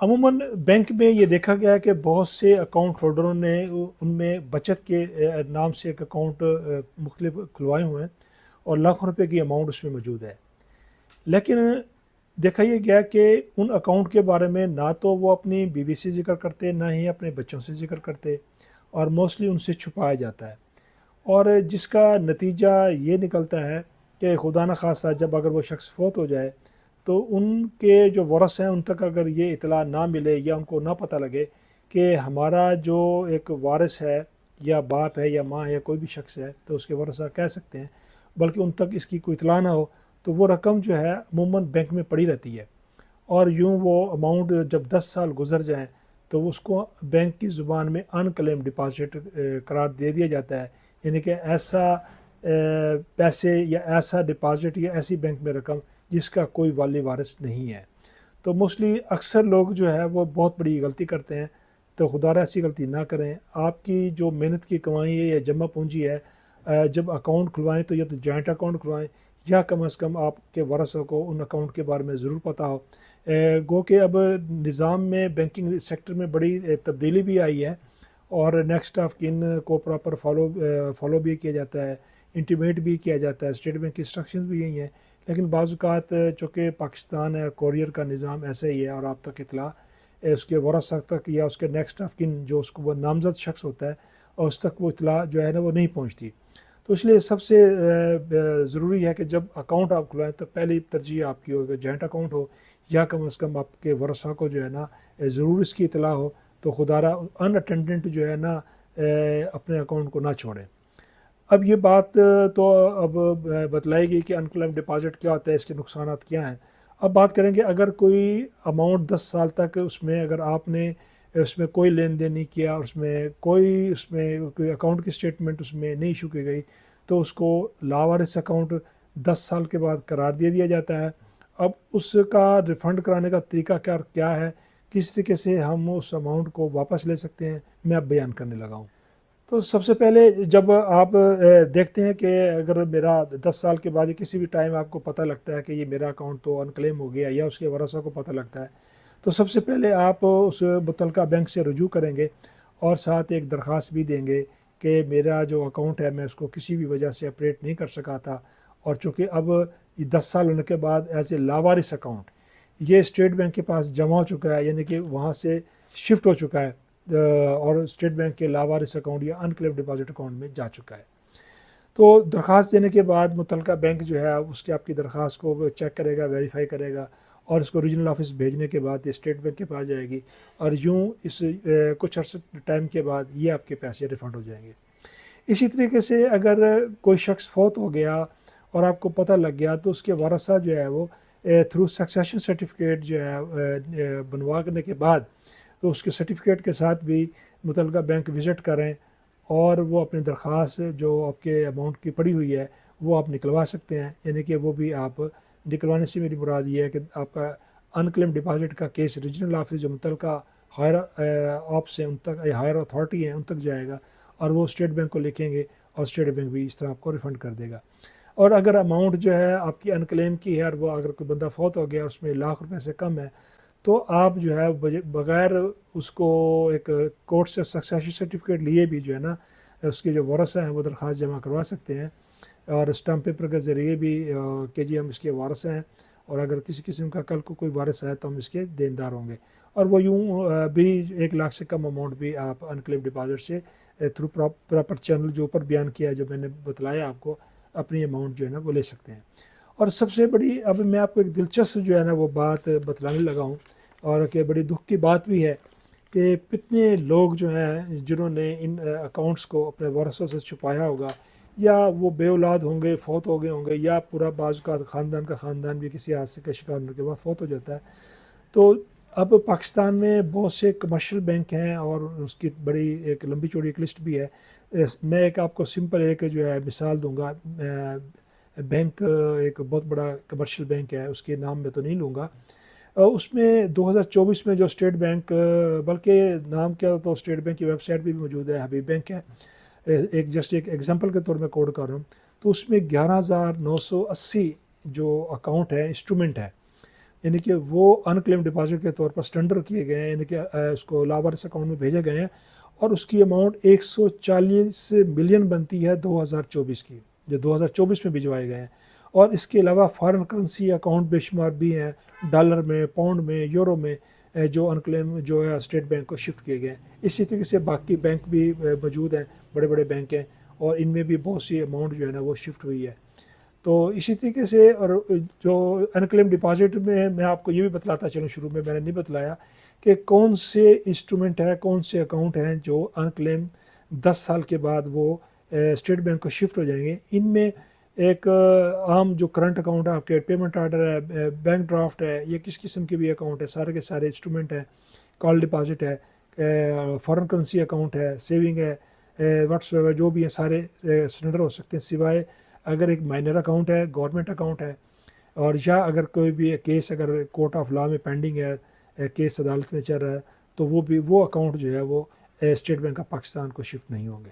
अमूमन बैंक में ये देखा गया है कि बहुत से अकाउंट होल्डरों ने उनमें बचत के नाम से एक अकाउंट मुख्तलिफ खुलवाए हुए हैं और लाखों रुपए की अमाउंट उसमें मौजूद है। लेकिन देखा ये गया कि उन अकाउंट के बारे में ना तो वो अपनी बीवी से जिक्र करते, ना ही अपने बच्चों से जिक्र करते, और मोस्टली उनसे छुपाया जाता है। और जिसका नतीजा ये निकलता है कि खुदा न खास्ता जब अगर वो शख्स फौत हो जाए तो उनके जो वारस हैं उन तक अगर ये इतला ना मिले या उनको ना पता लगे कि हमारा जो एक वारिस है, या बाप है या माँ है या कोई भी शख्स है, तो उसके वारसा कह सकते हैं, बल्कि उन तक इसकी कोई इतला ना हो, तो वो रकम जो है अमूमन बैंक में पड़ी रहती है। और यूँ वो अमाउंट जब 10 साल गुजर जाएं तो उसको बैंक की ज़ुबान में अनक्लेम डिपॉजिट करार दे दिया जाता है। यानी कि ऐसा पैसे या ऐसा डिपॉजिट या ऐसी बैंक में रकम जिसका कोई वाली वारिस नहीं है। तो मोस्टली अक्सर लोग जो है वो बहुत बड़ी गलती करते हैं। तो खुदारा ऐसी गलती ना करें। आपकी जो मेहनत की कमाई है या जमा पूंजी है, जब अकाउंट खुलवाएं तो या तो जॉइंट अकाउंट खुलवाएं, या कम अज़ कम आपके वारसों को उन अकाउंट के बारे में ज़रूर पता हो। गो कि अब निज़ाम में बैंकिंग सेक्टर में बड़ी तब्दीली भी आई है, और नेक्स्ट ऑफ किन को प्रॉपर फॉलो भी किया जाता है, इंटीमेट भी किया जाता है। स्टेट बैंक की इंस्ट्रक्शंस भी यही हैं। लेकिन बाज़ात चूँकि पाकिस्तान है, कोरियर का निज़ाम ऐसा ही है, और आप तक इतला उसके वारसा तक या उसके नेक्स्ट ऑफ किन जो उसको वो नामजद शख्स होता है, और उस तक वो इतला जो है ना वो नहीं पहुँचती। तो इसलिए सबसे ज़रूरी है कि जब अकाउंट आप खुलवाएं तो पहली तरजीह आपकी हो कि जॉइंट अकाउंट हो, या कम अज़ कम आपके वर्षा को जो है ना ज़रूर इसकी इतला हो, तो खुदारा अनअटेंडेंट जो है ना अपने अकाउंट को ना छोड़ें। अब ये बात तो अब बतलाएगी कि अनक्लेम्ड डिपॉजिट क्या होता है, इसके नुकसान क्या हैं। अब बात करेंगे, अगर कोई अमाउंट 10 साल तक उसमें अगर आपने उसमें कोई लेन देन नहीं किया, उसमें कोई अकाउंट की स्टेटमेंट उसमें नहीं इशू की गई, तो उसको लावारिस अकाउंट 10 साल के बाद करार दे दिया जाता है। अब उसका रिफ़ंड कराने का तरीका क्या क्या है, किस तरीके से हम उस अमाउंट को वापस ले सकते हैं, मैं अब बयान करने लगा हूँ। तो सबसे पहले जब आप देखते हैं कि अगर मेरा 10 साल के बाद या किसी भी टाइम आपको पता लगता है कि ये मेरा अकाउंट तो अनक्लेम हो गया, या उसके वारसा को पता लगता है, तो सबसे पहले आप उस मुतलका बैंक से रुजू करेंगे, और साथ एक दरख्वास्त भी देंगे कि मेरा जो अकाउंट है मैं उसको किसी भी वजह से ऑपरेट नहीं कर सका था, और चूँकि अब ये 10 साल होने के बाद एज ए लावारिस अकाउंट ये स्टेट बैंक के पास जमा हो चुका है, यानी कि वहाँ से शिफ्ट हो चुका है, और स्टेट बैंक के लावारिस अकाउंट या अनक्लेम डिपॉजिट अकाउंट में जा चुका है। तो दरख्वास्त देने के बाद मुतलका बैंक जो है उसकी आपकी दरख्वास्त को चेक करेगा, वेरीफाई करेगा, और इसको रीजनल ऑफिस भेजने के बाद ये स्टेट बैंक के पास जाएगी, और यूँ इस कुछ अर्से टाइम के बाद ये आपके पैसे रिफ़ंड हो जाएंगे। इसी तरीके से अगर कोई शख्स फौत हो गया और आपको पता लग गया, तो उसके वारसा जो है वो थ्रू सक्सेशन सर्टिफिकेट जो है बनवाने के बाद, तो उसके सर्टिफिकेट के साथ भी मुतलका बैंक विज़िट करें, और वो अपनी दरख्वास्त जो आपके अमाउंट की पड़ी हुई है वो आप निकलवा सकते हैं। यानी कि वो भी आप निकलवाने से मेरी मुराद ये है कि आपका अनक्लेम डिपॉजिट का केस रीजनल ऑफिस जो मुतलका हायर ऑप्स हैं उन तक, हायर अथॉरिटी हैं उन तक जाएगा, और वो स्टेट बैंक को लिखेंगे, और स्टेट बैंक भी इस तरह आपको रिफ़ंड कर देगा। और अगर अमाउंट जो है आपकी अनक्लेम की है, और वो अगर कोई बंदा फौत हो गया उसमें लाख रुपए से कम है, तो आप जो है बगैर उसको एक कोर्ट से सक्सेशन सर्टिफिकेट लिए भी जो है ना उसके जो वारसा हैं वो दरख्वास्त जमा करवा सकते हैं, और स्टाम्प पेपर के ज़रिए भी कि जी हम इसके वारस हैं, और अगर किसी किस्म का कल को कोई वारिस है तो हम इसके देनदार होंगे। और वो यूँ भी 1 लाख से कम अमाउंट भी आप अनक्लेम डिपॉजिट से थ्रू प्रॉपर चैनल जो ऊपर बयान किया है, जो मैंने बतलाया आपको, अपनी अमाउंट जो है ना वो ले सकते हैं। और सबसे बड़ी, अब मैं आपको एक दिलचस्प जो है ना वो बात बतलाने लगा हूँ, और कि बड़ी दुख की बात भी है कि कितने लोग जो हैं जिन्होंने इन अकाउंट्स को अपने वारसों से छुपाया होगा, या वो बे औलाद होंगे, फौत हो गए होंगे, या पूरा बाज़ का ख़ानदान का ख़ानदान भी किसी हादसे का शिकार होने के बाद फौत हो जाता है। तो अब पाकिस्तान में बहुत से कमर्शियल बैंक हैं, और उसकी बड़ी एक लंबी चौड़ी एक लिस्ट भी है। मैं एक आपको सिंपल एक जो है मिसाल दूंगा। बैंक एक बहुत बड़ा कमर्शियल बैंक है, उसके नाम मैं तो नहीं लूँगा। उसमें 2024 में जो स्टेट बैंक, बल्कि नाम क्या तो स्टेट बैंक की वेबसाइट भी मौजूद है, हबीब बैंक है, एक जस्ट एक एग्जांपल के तौर में कोड कर रहा हूँ, तो उसमें 11,980 जो अकाउंट है, इंस्ट्रूमेंट है, यानी कि वो अनक्लेम डिपॉजिट के तौर पर स्टैंडर किए गए हैं, यानी कि उसको लावारिस अकाउंट में भेजे गए हैं, और उसकी अमाउंट 140 मिलियन बनती है 2024 की, जो 2024 में भिजवाए गए हैं। और इसके अलावा फॉरेन करेंसी अकाउंट बेशुमार भी हैं, डॉलर में, पाउंड में, यूरो में, जो अनक्लेम जो है स्टेट बैंक को शिफ्ट किए गए हैं। इसी तरीके से बाकी बैंक भी मौजूद हैं, बड़े बड़े बैंक हैं, और इनमें भी बहुत सी अमाउंट जो है ना वो शिफ्ट हुई है। तो इसी तरीके से, और जो अनक्लेम डिपॉजिट में मैं आपको ये भी बतलाता चलूँ, शुरू में मैंने नहीं बतलाया कि कौन से इंस्ट्रूमेंट है, कौन से अकाउंट हैं जो अनक्लेम 10 साल के बाद वो स्टेट बैंक को शिफ्ट हो जाएंगे। इनमें एक आम जो करंट अकाउंट है आपके, पेमेंट ऑर्डर है, बैंक ड्राफ्ट है, ये किस किस्म के भी अकाउंट है, सारे के सारे इंस्ट्रूमेंट है, कॉल डिपॉजिट है, फॉरेन करेंसी अकाउंट है, सेविंग है, व्हाट्सएवर जो भी है, सारे सरेंडर हो सकते हैं, सिवाय अगर एक माइनर अकाउंट है, गवर्नमेंट अकाउंट है, और या अगर कोई भी केस अगर कोर्ट ऑफ लॉ में पेंडिंग है, केस अदालत में चल रहा है, तो वो भी वो अकाउंट जो है वो स्टेट बैंक ऑफ पाकिस्तान को शिफ्ट नहीं होंगे।